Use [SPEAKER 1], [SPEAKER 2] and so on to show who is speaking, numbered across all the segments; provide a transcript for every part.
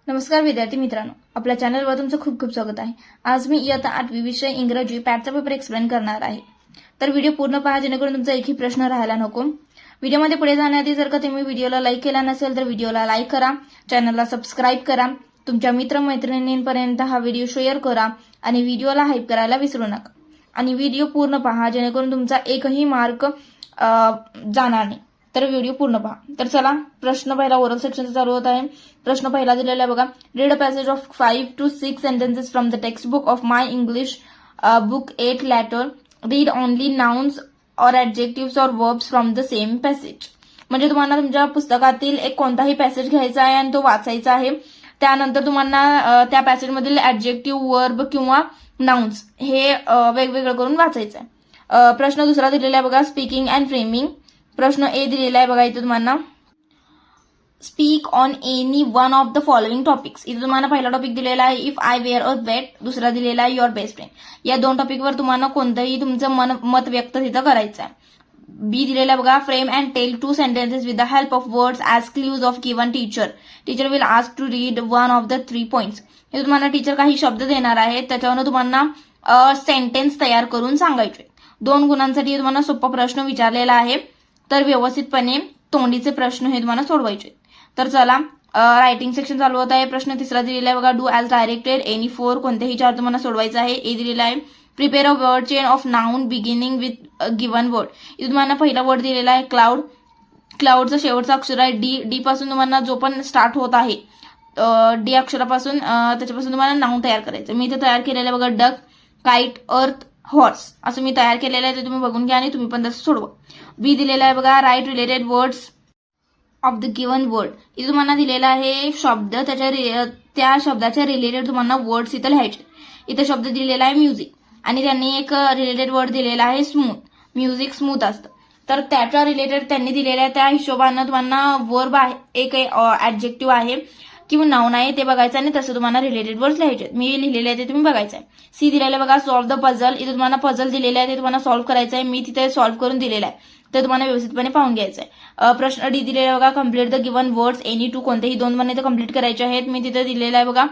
[SPEAKER 1] नमस्कार विद्यार्थी मित्रांनो, आपल्या चॅनलवर तुमचं खूप खूप स्वागत आहे। आज मी इयत्ता 8वी विषय इंग्रजी पॅटचा पेपर एक्सप्लेन करणार आहे। तर व्हिडिओ पूर्ण पहा जेणेकरून तुमचा एकही प्रश्न राहायला नको। व्हिडिओमध्ये पुढे जाण्याआधी जर का तुम्ही व्हिडिओला लाईक केला नसेल तर व्हिडिओला लाईक करा, चॅनलला सबस्क्राईब करा, तुमच्या मित्रमैत्रिणींपर्यंत हा व्हिडिओ शेअर करा आणि व्हिडिओला हाईप करायला विसरू नका। आणि व्हिडिओ पूर्ण पहा जेणेकरून तुमचा एकही मार्क जाणार नाही। तर व्हिडिओ पूर्ण पहा। तर चला प्रश्न पहिला ओरल सेक्शनचा चालू होत आहे। प्रश्न पहिला दिलेला आहे बघा, read a passage of 5 to 6 sentences from the text book of my English book 8 letter, read only nouns और ऍडजेक्टिव्स और verbs from the same passage. म्हणजे तुम्हाला तुमच्या पुस्तकातील एक कोणताही पॅसेज घ्यायचा आहे आणि तो वाचायचा आहे। त्यानंतर तुम्हाला त्या पॅसेजमधील ऍडजेक्टिव्ह, वर्ब किंवा नाउन्स हे वेगवेगळं करून वाचायचं आहे। प्रश्न दुसरा दिलेला आहे बघा, स्पीकिंग अँड फ्रेमिंग। प्रश्न ए दिलेला आहे बघा, इथे तुम्हाला speak on any one of the following topics. इथे तुम्हाला पहिला टॉपिक दिलेला आहे if I were a vet, दुसरा दिलेला आहे युअर बेस्ट फ्रेंड। या दोन टॉपिकवर तुम्हाला कोणतंही तुमचं मत व्यक्त तिथं करायचं आहे। बी दिलेला बघा, frame and tell 2 sentences with the help of words as clues of given teacher, teacher will ask to read one of the 3 points. हे तुम्हाला टीचर काही शब्द देणार आहे, त्याच्यावरून तुम्हाला सेंटेन्स तयार करून सांगायचे। 2 गुणांसाठी तुम्हाला सोपा प्रश्न विचारलेला आहे, तर व्यवस्थितपणे तोंडीचे प्रश्न हे तुम्हाला सोडवायचे। तर चला रायटिंग सेक्शन चालू होत आहे। प्रश्न तिसरा दिलेला आहे बघा, डू ॲज डायरेक्टेड एनी 4, कोणतेही 4 तुम्हाला सोडवायचं आहे। ए दिलेला आहे prepare a word chain of noun beginning with given word. इथे तुम्हाला पहिला वर्ड दिलेला आहे क्लाउड, क्लाउडचा शेवटचा अक्षर आहे डी, डी पासून तुम्हाला जो पण स्टार्ट होत आहे डी अक्षरापासून त्याच्यापासून तुम्हाला नाउन तयार करायचं। मी इथे तयार केलेलं आहे बघा, डक, काइट, अर्थ, हॉर्स असं मी तयार केलेलं आहे, ते तुम्ही बघून घ्या आणि तुम्ही पण तसं सोडवा। बी दिलेला आहे बघा, write related words of the given word. इथे तुम्हाला दिलेला आहे शब्द, त्या शब्दाच्या रिलेटेड तुम्हाला वर्ड्स इथं लिहायचे। इथे शब्द दिलेला आहे म्युझिक आणि त्यांनी एक रिलेटेड वर्ड दिलेला आहे स्मूथ, म्युझिक स्मूथ असतं, तर त्याच्या रिलेटेड त्यांनी दिलेल्या त्या हिशोबानं तुम्हाला वर्ब आहे, एक ऍडजेक्टिव्ह आहे किंवा नाउन आहे ते बघायचं आणि तसं तुम्हाला रिलेटेड वर्ड्स लिहायचे। मी लिहिलेले आहे ते तुम्ही बघायचं आहे। सी दिलेलं आहे बघा, सॉल्व द पझल। इथे तुम्हाला पझल दिलेलं आहे ते तुम्हाला सॉल्व्ह करायचं आहे। मी तिथे सॉल्व्ह करून दिलेलं आहे, ते तुम्हाला व्यवस्थितपणे पाहून घ्यायचं आहे। प्रश्न डी दिलेला आहे बघा, complete the given words any 2, कोणतेही 2 म्हणे ते कम्प्लीट करायचे आहेत। मी तिथे दिलेलं आहे बघा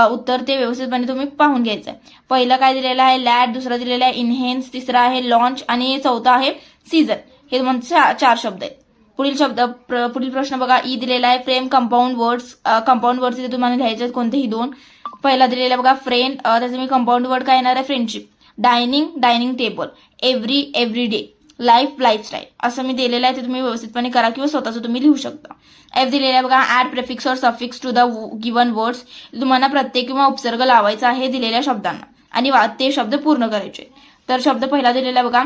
[SPEAKER 1] उत्तर, ते व्यवस्थितपणे तुम्ही पाहून घ्यायचं आहे। पहिलं काय दिलेलं आहे लॅड, दुसरा दिलेला आहे इनहेन्स, तिसरा आहे लॉन्च आणि चौथा आहे सीझन। हे तुम्हाला 4 शब्द आहेत। पुढील प्रश्न बघा, ई दिलेला आहे frame compound words, compound words इथे तुम्हाला लिहायचे आहेत कोणतेही 2। पहिला दिलेला आहे बघा फ्रेंड, त्याचं मी कंपाऊंड वर्ड काय येणार आहे friendship, dining, dining table, every day, life, lifestyle असं मी दिलेलं आहे, ते तुम्ही व्यवस्थितपणे करा किंवा स्वतःचं तुम्ही लिहू शकता। एफ दिलेला आहे बघा, ऍड प्रेफिक्स और suffix to the given words. तुम्हाला प्रत्यय किंवा उपसर्ग लावायचा आहे दिलेल्या शब्दांना आणि ते शब्द पूर्ण करायचे। तर शब्द पहिला दिलेला आहे बघा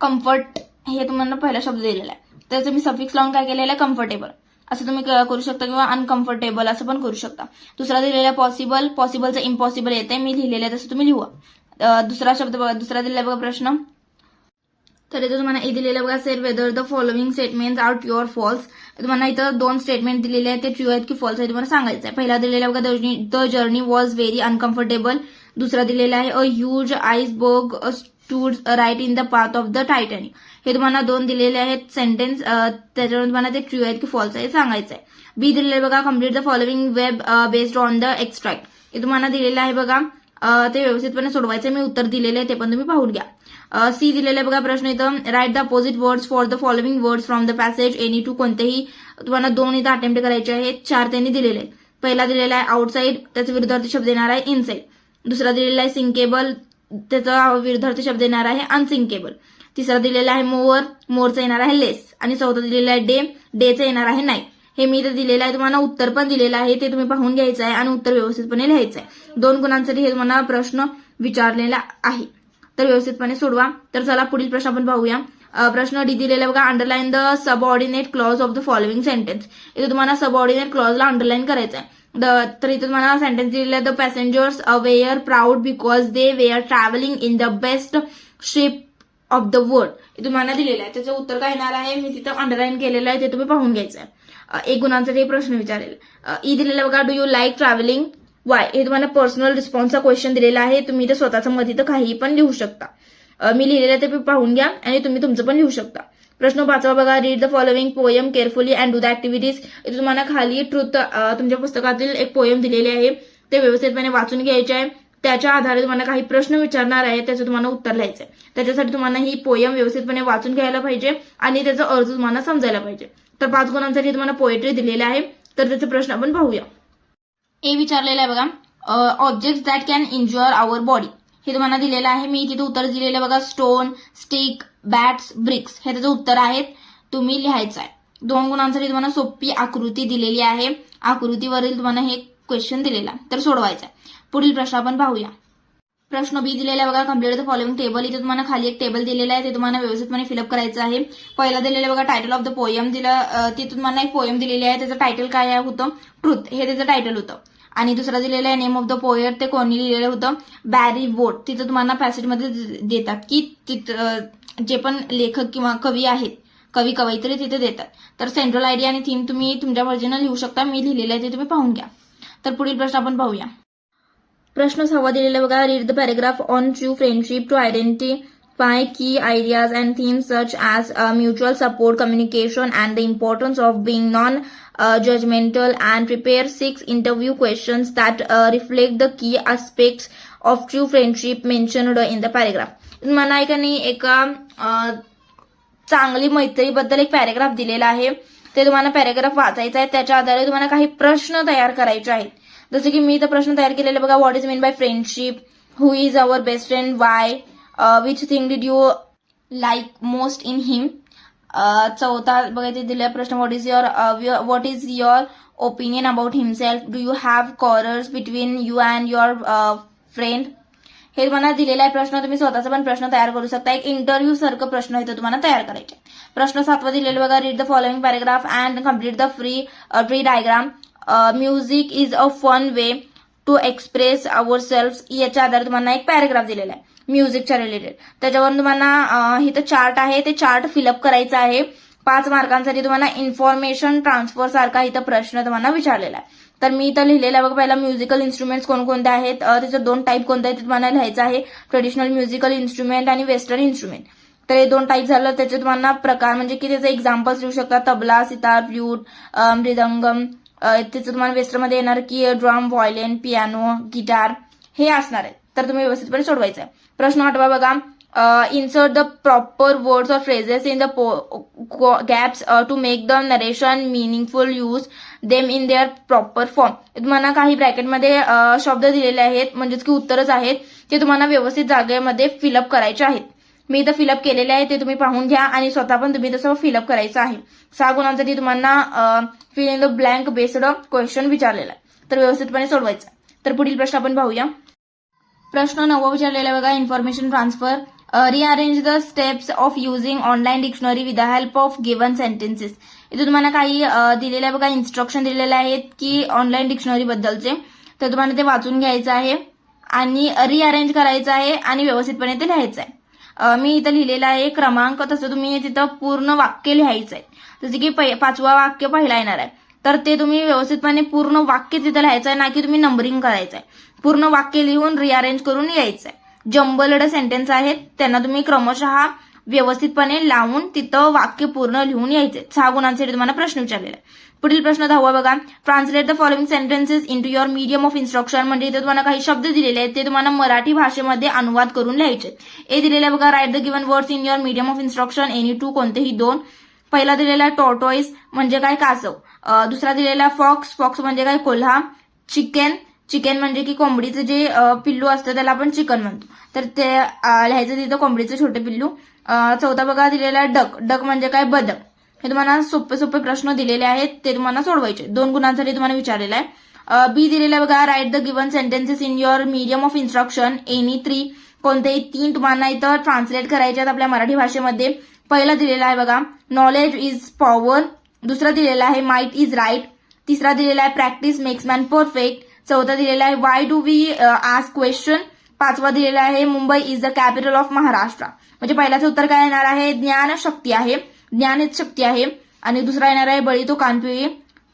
[SPEAKER 1] कम्फर्ट, हे तुम्हाला पहिला शब्द दिलेला आहे, त्याचं मी सफिक्स लावून काय केलेलं आहे कम्फर्टेबल असं तुम्ही करू शकता किंवा अनकम्फर्टेबल असं पण करू शकता। दुसरा दिलेला आहे पॉसिबल, पॉसिबलचं इम्पॉसिबल येते, मी लिहिलेलं आहे तसं तुम्ही लिहूया। दुसरा शब्द बघा, दुसरा दिलेला आहे बघा प्रश्न, तर इथं तुम्हाला ए दिलेलं बघा, said whether the following statements are true और फॉल्स। तुम्हाला इथं 2 स्टेटमेंट दिलेले आहेत, ते ट्रू आहेत की फॉल्स आहे तुम्हाला सांगायचं आहे। पहिला दिलेला बघा, the journey was very uncomfortable, दुसरा दिलेला आहे a huge iceberg stood right in the path of the Titanic. हे तुम्हाला 2 दिलेले आहेत सेंटेन्स, त्याच्यावर तुम्हाला ते ट्रू आहेत की फॉल्स आहे सांगायचं आहे। बी दिलेलं बघा, complete the following web based on the extract. हे तुम्हाला दिलेलं आहे बघा, ते व्यवस्थितपणे सोडवायचं, मी उत्तर दिलेले आहे ते पण तुम्ही पाहून घ्या। सी दिलेलं आहे बघा प्रश्न इथं, write the opposite words for the following words from the passage any 2, कोणतेही तुम्हाला 2 इथं अटेम्प्ट करायचे आहेत। 4 त्यांनी दिलेले आहेत। पहिला दिलेला आहे आउटसाईड, त्याचा विरुद्धार्थी शब्द येणार आहे इनसाइड। दुसरा दिलेला आहे सिंकेबल, त्याचा विरुद्धार्थी शब्द येणार आहे अनसिंकेबल। तिसरा दिलेला आहे मोअर, मोअरचा येणार आहे लेस आणि चौथा दिलेला आहे डे, डेचा येणार आहे नाईट। हे मी इथं दिलेलं आहे, तुम्हाला उत्तर पण दिलेलं आहे, ते तुम्ही पाहून घ्यायचं आहे आणि उत्तर व्यवस्थितपणे लिहायचं आहे। 2 गुणांसाठी हे तुम्हाला प्रश्न विचारलेला आहे, तर व्यवस्थितपणे सोडवा। तर चला पुढील प्रश्न आपण पाहूया। प्रश्न डी दिलेला बघा, underline the subordinate clause of the following sentence. इथे तुम्हाला सबऑर्डिनेट क्लॉजला अंडरलाईन करायचं आहे। तर इथे तुम्हाला सेंटेन्स दिलेला आहे, the passengers were proud because they were travelling in the best ship of the world. तुम्हाला दिलेलं आहे, त्याचं उत्तर काय येणार आहे, मी तिथं अंडरलाईन केलेलं आहे, ते तुम्ही पाहून घ्यायचं आहे। 1 गुणांसाठी प्रश्न विचारेल। ई दिलेला बघा, do you like travelling, Y. हे तुम्हाला पर्सनल रिस्पॉन्सचा क्वेश्चन दिलेला आहे, तुम्ही इथं स्वतःचं मत इथं काही पण लिहू शकता। मी लिहिलेलं ते पाहून घ्या आणि तुम्ही तुमचं पण लिहू शकता। प्रश्न 5वा बघा, read the following poem carefully and do the activities. इथे तुम्हाला खाली ट्रुथ तुमच्या पुस्तकातील एक पोएम दिलेले आहे, ते व्यवस्थितपणे वाचून घ्यायचे आहे. त्याच्या आधारे तुम्हाला काही प्रश्न विचारणार आहे, त्याचं तुम्हाला उत्तर लिहायचं आहे. त्याच्यासाठी तुम्हाला ही पोएम व्यवस्थितपणे वाचून घ्यायला पाहिजे आणि त्याचा अर्थ तुम्हाला समजायला पाहिजे. तर 5 गुणांसाठी तुम्हाला पोएट्री दिलेला आहे. तर त्याचे प्रश्न आपण पाहूया. ए विचारलेला आहे बघा, objects that can injure our body. हे तुम्हाला दिलेलं आहे. मी तिथे उत्तर दिलेलं बघा, स्टोन, स्टिक, बॅट्स, ब्रिक्स. हे त्याचं उत्तर आहेत, तुम्ही लिहायचं आहे. 2 गुणांसाठी तुम्हाला सोपी आकृती दिलेली आहे. आकृतीवरील तुम्हाला हे क्वेश्चन दिलेला तर सोडवायचं आहे. पुढील प्रश्न आपण पाहूया. प्रश्न बी दिलेला बघा, कम्प्लीट द फॉलोइंग टेबल. इथे तुम्हाला खाली एक टेबल दिलेलं आहे, ते तुम्हाला व्यवस्थितपणे फिलअप करायचं आहे. पहिला दिलेलं बघा, टायटल ऑफ द पोएम दिलं, ते तुम्हाला एक पोएम दिलेली आहे, त्याचं टायटल काय होतं, ट्रुथ, हे त्याचं टायटल होतं. आणि दुसरा दिलेला आहे नेम ऑफ द पोएट, ते कोणी लिहिलेलं होतं, बॅरी वोट. तिथं तुम्हाला पॅसेजमध्ये देतात की तिथं जे पण लेखक किंवा कवी आहेत, कवी कवयित्री तिथे देतात. तर सेंट्रल आयडिया आणि थीम तुम्ही तुमच्या वर्जनला लिहू शकता. मी लिहिलेलं आहे ते तुम्ही पाहून घ्या. तर पुढील प्रश्न आपण पाहूया. प्रश्न 6वा दिलेला बघा, read the paragraph on true friendship to identify key ideas and themes such as mutual support, communication and the importance of being non judgmental and prepare 6 interview questions that reflect the key aspects of true friendship mentioned in the paragraph. मला एका चांगली मैत्रीबद्दल एक paragraph दिलेला आहे, ते तुम्हाला paragraph वाचायचा आहे. त्याच्या आधारे तुम्हाला काही प्रश्न तयार करायचे आहेत. जसे की मी तर प्रश्न तयार केलेले बघा, what is mean by friendship, who is our best friend, why, which thing did you like most in him. चौथा बघा ते दिलेला प्रश्न, what is your opinion about himself, do you have quarrels between you and your friend. हे तुम्हाला दिलेला आहे प्रश्न. तुम्ही स्वतःचा पण प्रश्न तयार करू शकता. एक इंटरव्ह्यू सारखं प्रश्न इथं तुम्हाला तयार करायचे. प्रश्न 7वा दिलेला बघा, read the following paragraph and complete the tree diagram. Music is a fun way to express our self. याच्या आधारे तुम्हाला एक पॅरेग्राफ दिलेला आहे म्युझिकच्या रिलेटेड. त्याच्यावरून तुम्हाला इथं चार्ट आहे, ते चार्ट फिलअप करायचं आहे. 5 मार्कांसाठी तुम्हाला इन्फॉर्मेशन ट्रान्सफर सारखा इथं प्रश्न तुम्हाला विचारलेला आहे. तर मी इथं लिहिलेला बघा, पहिला म्युझिकल इन्स्ट्रुमेंट्स कोणकोणते आहेत, त्याचे 2 टाईप कोणते आहेत ते तुम्हाला लिहायचं आहे, ट्रेडिशनल म्युझिकल इन्स्ट्रुमेंट आणि वेस्टर्न इन्स्ट्रुमेंट. तर हे 2 टाईप झालं. त्याचे तुम्हाला प्रकार म्हणजे की त्याचे एक्झाम्पल्स लिहू शकता, तबला, सितार, फ्ल्यूट, मृदंगम. त्याचं तुम्हाला वेस्टर्नमध्ये येणार की ड्रम, व्हायोलिन, पियानो, गिटार हे असणार आहे. तर तुम्ही व्यवस्थितपणे सोडवायचं आहे. प्रश्न 8वा बघा, insert the proper words or phrases in the gaps to make the narration meaningful, use them in their proper form. तुम्हाला काही ब्रॅकेटमध्ये शब्द दिलेले आहेत, म्हणजेच की उत्तरच आहेत, ते तुम्हाला व्यवस्थित जागेमध्ये फिलअप करायचे आहेत. मी इथं फिलअप केलेले आहे, ते तुम्ही पाहून घ्या आणि स्वतः पण तुम्ही तसं फिलअप करायचं आहे. 6 गुणांसाठी तुम्हाला fill in the blank based question विचारलेला आहे, तर व्यवस्थितपणे सोडवायचं. तर पुढील प्रश्न आपण पाहूया. प्रश्न 9वा विचारलेला बघा, information transfer. Rearrange the steps of using online dictionary with the help of given sentences. इथे तुम्हाला काही दिलेल्या बघा इन्स्ट्रक्शन दिलेले आहेत की ऑनलाईन डिक्शनरी बद्दलचे, तर तुम्हाला ते वाचून घ्यायचं आहे आणि रिअरेंज करायचं आहे आणि व्यवस्थितपणे ते लिहायचं आहे. मी इथं लिहिलेलं आहे क्रमांक, तसं तुम्ही तिथं पूर्ण वाक्य लिहायचं आहे. जसे की 5वा वाक्य पहिला येणार आहे, तर ते तुम्ही व्यवस्थितपणे पूर्ण वाक्य तिथं लिहायचं आहे, ना की तुम्ही नंबरिंग करायचं आहे. पूर्ण वाक्य लिहून रिअरेंज करून यायचं आहे. जंबल्ड सेंटेन्स आहेत, त्यांना तुम्ही क्रमशः व्यवस्थितपणे लावून तिथं वाक्य पूर्ण लिहून यायचे. 6 गुणांसाठी तुम्हाला प्रश्न विचारलेला आहे. पुढील प्रश्न 10वा बघा, translate the following sentences into your medium of instruction. म्हणजे इथे तुम्हाला काही शब्द दिलेले आहेत, ते तुम्हाला मराठी भाषेमध्ये अनुवाद करून लिहायचे. ए दिलेला बघा, write the given words in your medium of instruction, any 2, कोणतेही 2. पहिला दिलेला टॉर्टॉइस म्हणजे काय, कासव. दुसरा दिलेला फॉक्स, फॉक्स म्हणजे काय, कोल्हा. चिकन म्हणजे की कोंबडीचं जे पिल्लू असतं त्याला आपण चिकन म्हणतो, तर ते लिहायचं तिथं कोंबडीचं छोटे पिल्लू. 4था बघा दिलेला डक म्हणजे काय, बदक. हे तुम्हाला सोपे प्रश्न दिलेले आहेत, ते तुम्हाला सोडवायचे. 2 गुणांसाठी तुम्हाला विचारलेला आहे. बी दिलेला बघा, write the given sentences in your medium of instruction, any 3, कोणतेही 3 तुम्हाला इथं ट्रान्सलेट करायचे आहेत आपल्या मराठी भाषेमध्ये. पहिला दिलेला आहे बघा, नॉलेज इज पॉवर. दुसरा दिलेला आहे, माइट इज राईट. तिसरा दिलेला आहे, प्रॅक्टिस मेक्स मॅन परफेक्ट. 4था दिलेला आहे, why do we ask question. 5वा दिलेला आहे, Mumbai is the capital of Maharashtra. म्हणजे पहिल्याचं उत्तर काय येणार आहे, ज्ञान शक्ती आहे, ज्ञान हेच शक्ती आहे. आणि दुसरा येणार आहे, बळी तो कानपिळी.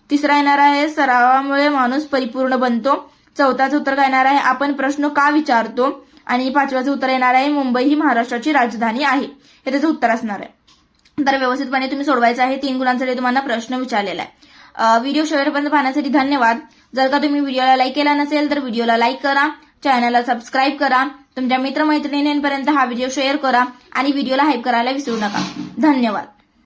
[SPEAKER 1] तिसरा येणार आहे, सरावामुळे माणूस परिपूर्ण बनतो. 4थाचं उत्तर काय येणार आहे, आपण प्रश्न का विचारतो. आणि 5व्याचं उत्तर येणार आहे, मुंबई ही महाराष्ट्राची राजधानी आहे. हे त्याचं उत्तर असणार आहे. तर व्यवस्थितपणे तुम्ही सोडवायचं आहे. 3 गुणांसाठी तुम्हाला प्रश्न विचारलेला आहे. व्हिडिओ शेवटपर्यंत पाहण्यासाठी धन्यवाद. जर का तुम्ही व्हिडिओला लाईक केला नसेल तर व्हिडिओला लाईक करा, चॅनलला सबस्क्राईब करा, तुमच्या मित्रमैत्रिणींपर्यंत हा व्हिडिओ शेअर करा आणि व्हिडिओला हाईप करायला विसरू नका. धन्यवाद.